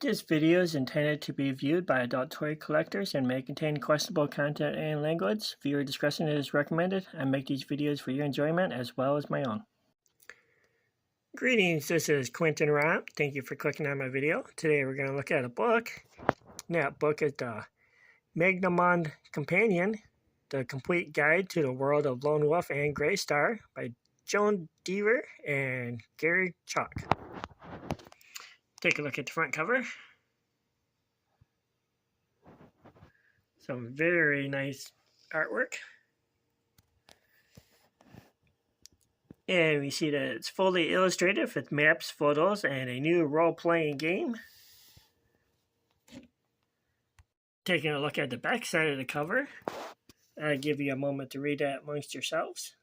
This video is intended to be viewed by adult toy collectors and may contain questionable content and language. Viewer discretion is recommended. I make these videos for your enjoyment as well as my own. Greetings, this is Quentin-Rom. Thank you for clicking on my video. Today we're going to look at a book. That book is the Magnamund Companion, The Complete Guide to the World of Lone Wolf and Gray Star by Joan Deaver and Gary Chalk. Take a look at the front cover. Some very nice artwork. And we see that it's fully illustrated with maps, photos, and a new role-playing game. Taking a look at the back side of the cover. I'll give you a moment to read that amongst yourselves.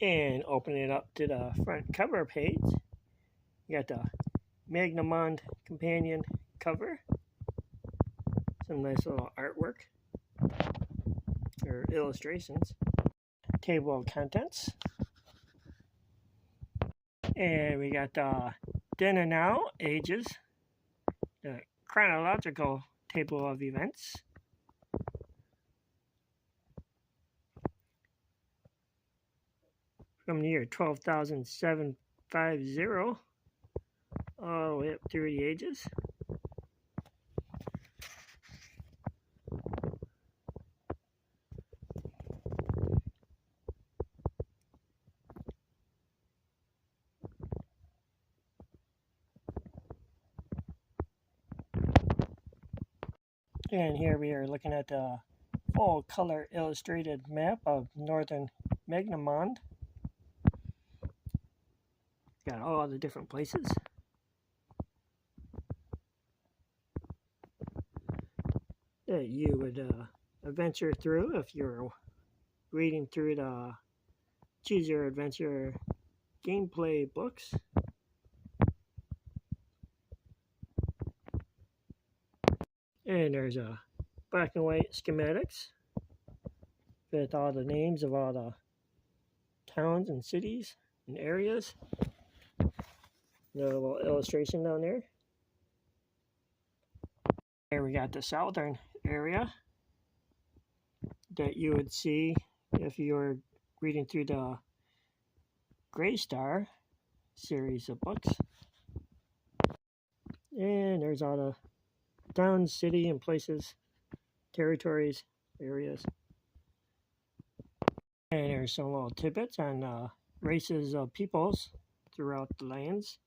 And open it up to the front cover page. You got the Magnamund Companion cover. Some nice little artwork or illustrations. Table of contents. And we got the then and now ages. The chronological table of events. From the year 12,750 all the way up through the ages. And here we are looking at the full color illustrated map of northern Magnamund. Got all the different places. That you would adventure through if you're reading through the Choose Your Adventure gameplay books. And there's a black and white schematics with all the names of all the towns and cities and areas. Another little illustration down there. Here we got the southern area that you would see if you were reading through the Gray Star series of books. And there's all the towns, city, and places, territories, areas. And there's some little tidbits on races of peoples throughout the lands.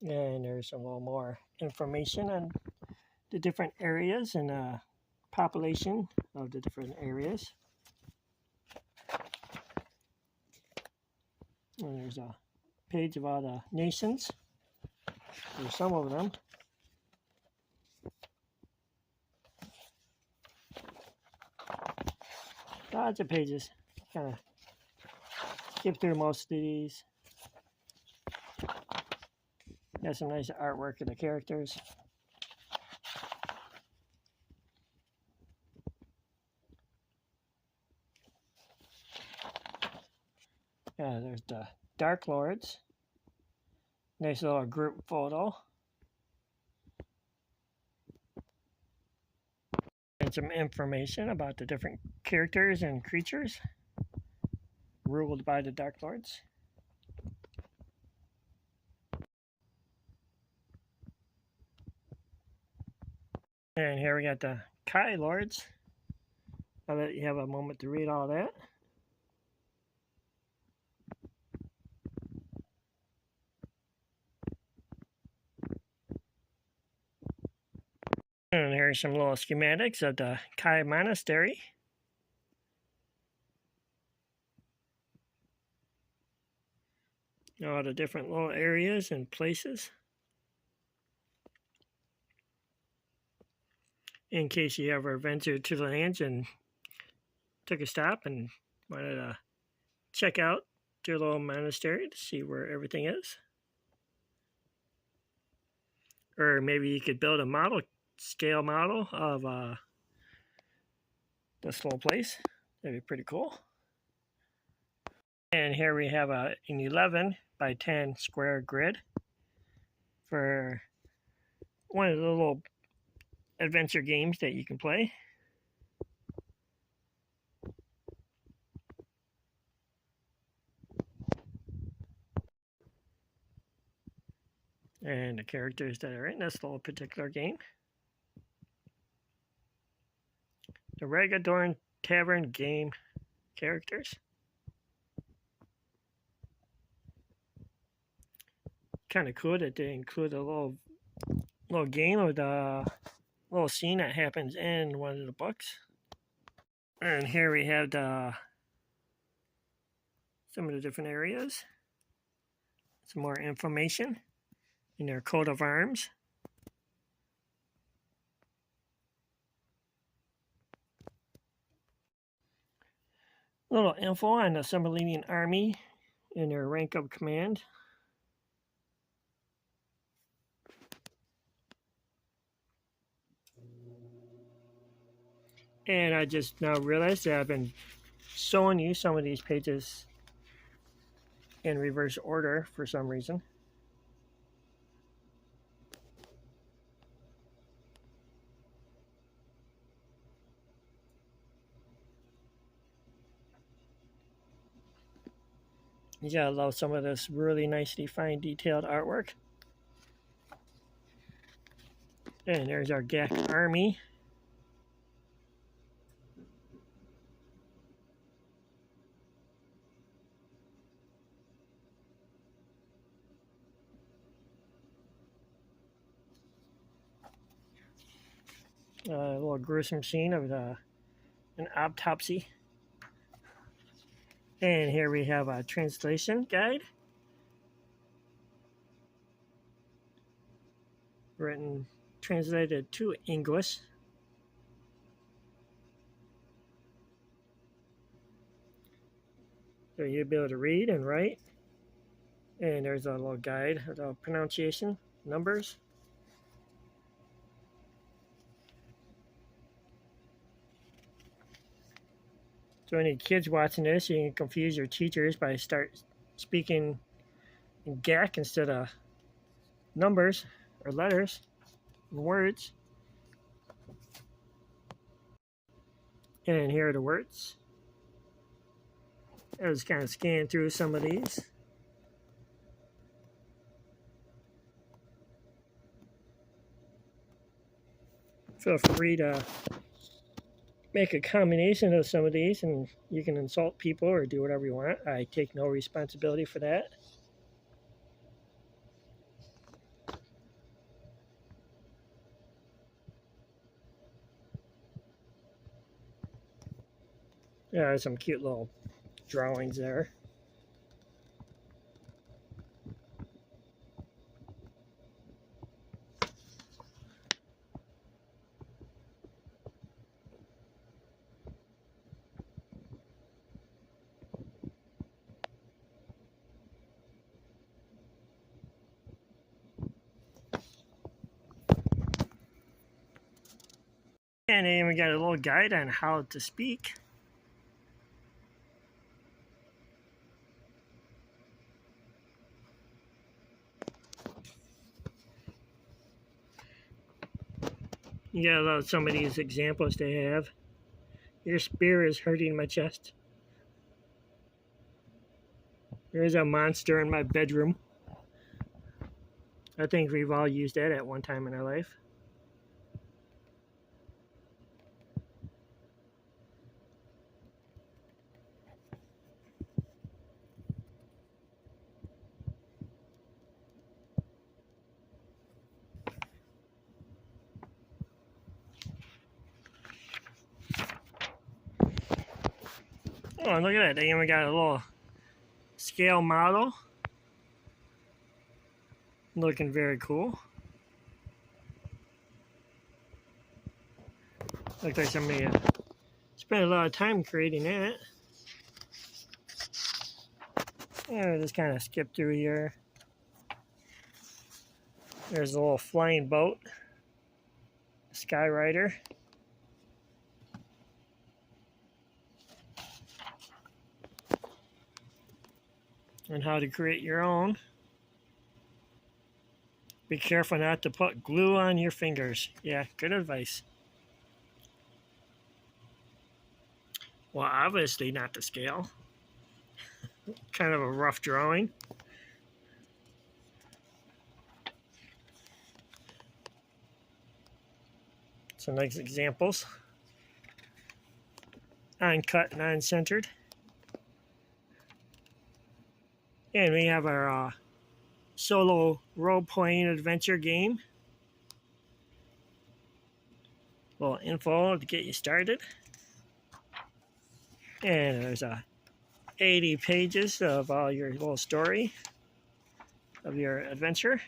And there's a little more information on the different areas and population of the different areas. And there's a page of all the nations. There's some of them. Lots of pages. Kind of skip through most of these. Got some nice artwork of the characters. Yeah, there's the Dark Lords. Nice little group photo. And some information about the different characters and creatures ruled by the Dark Lords. And here we got the Kai Lords. I'll let you have a moment to read all that. And here's some little schematics of the Kai Monastery. All the different little areas and places. In case you ever ventured to the lands and took a stop and wanted to check out to a little monastery to see where everything is. Or maybe you could build a scale model of this little place. That'd be pretty cool. And here we have an 11 by 10 square grid for one of the little adventure games that you can play. And the characters that are in this little particular game. The Ragadorn Tavern game characters. Kind of cool that they include a little game of the little scene that happens in one of the books. And here we have some of the different areas. Some more information in their coat of arms. A little info on the Cymberlinian army and their rank of command. And I just now realized that I've been showing you some of these pages in reverse order for some reason. You gotta love some of this really nicely fine detailed artwork. And there's our GAC army. A little gruesome scene of an autopsy. And here we have a translation guide. Translated to English. So you'll be able to read and write. And there's a little guide of the pronunciation, numbers. So any kids watching this, you can confuse your teachers by start speaking in GAC instead of numbers or letters and words. And here are the words. I was kind of scanning through some of these. Feel free to make a combination of some of these, and you can insult people or do whatever you want. I take no responsibility for that. Yeah, there's some cute little drawings there. And then we got a little guide on how to speak. You gotta love some of these examples they have. Your spear is hurting my chest. There's a monster in my bedroom. I think we've all used that at one time in our life. Oh, and look at that. They even got a little scale model. Looking very cool. Looks like somebody spent a lot of time creating that. And just kind of skip through here. There's a little flying boat, Skyrider. And how to create your own. Be careful not to put glue on your fingers. Yeah, good advice. Well, obviously not to scale. Kind of a rough drawing. Some nice examples. Uncut, non-centered. And we have our solo role-playing adventure game. A little info to get you started. And there's 80 pages of all your little story of your adventure.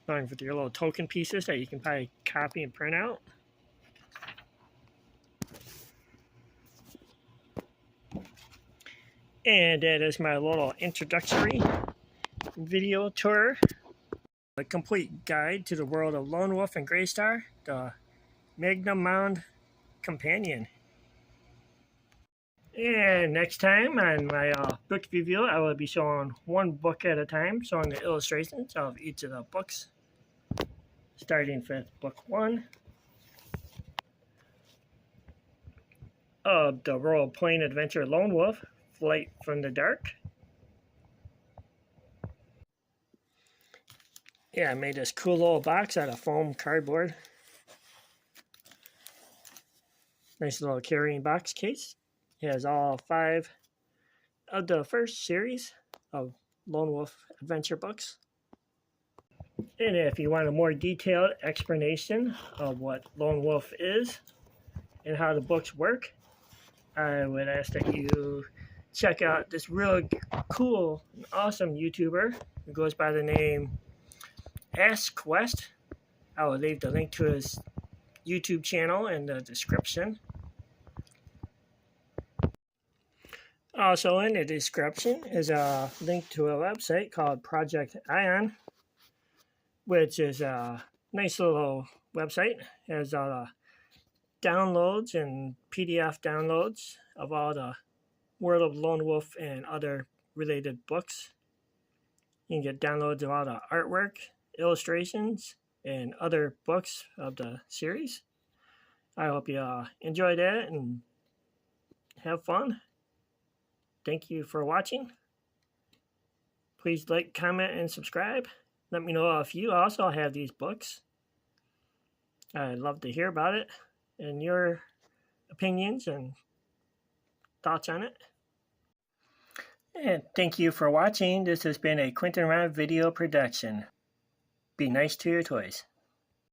Along with your little token pieces that you can probably copy and print out. And that is my little introductory video tour. A complete guide to the world of Lone Wolf and Greystar, the Magnamund Companion. And next time on my book review, I will be showing one book at a time, showing the illustrations of each of the books. Starting with book 1 of the role-playing adventure Lone Wolf, Flight from the Dark. Yeah, I made this cool little box out of foam cardboard. Nice little carrying box case. It has all 5 of the first series of Lone Wolf adventure books. And if you want a more detailed explanation of what Lone Wolf is and how the books work, I would ask that you check out this really cool and awesome YouTuber who goes by the name Ask Quest. I will leave the link to his YouTube channel in the description. Also in the description is a link to a website called Project Ion, which is a nice little website. It has all the downloads and PDF downloads of all the World of Lone Wolf and other related books. You can get downloads of all the artwork, illustrations, and other books of the series. I hope you enjoy that and have fun. Thank you for watching. Please like, comment, and subscribe. Let me know if you also have these books. I'd love to hear about it and your opinions and thoughts on it. And thank you for watching. This has been a Quentin-Rom video production. Be nice to your toys.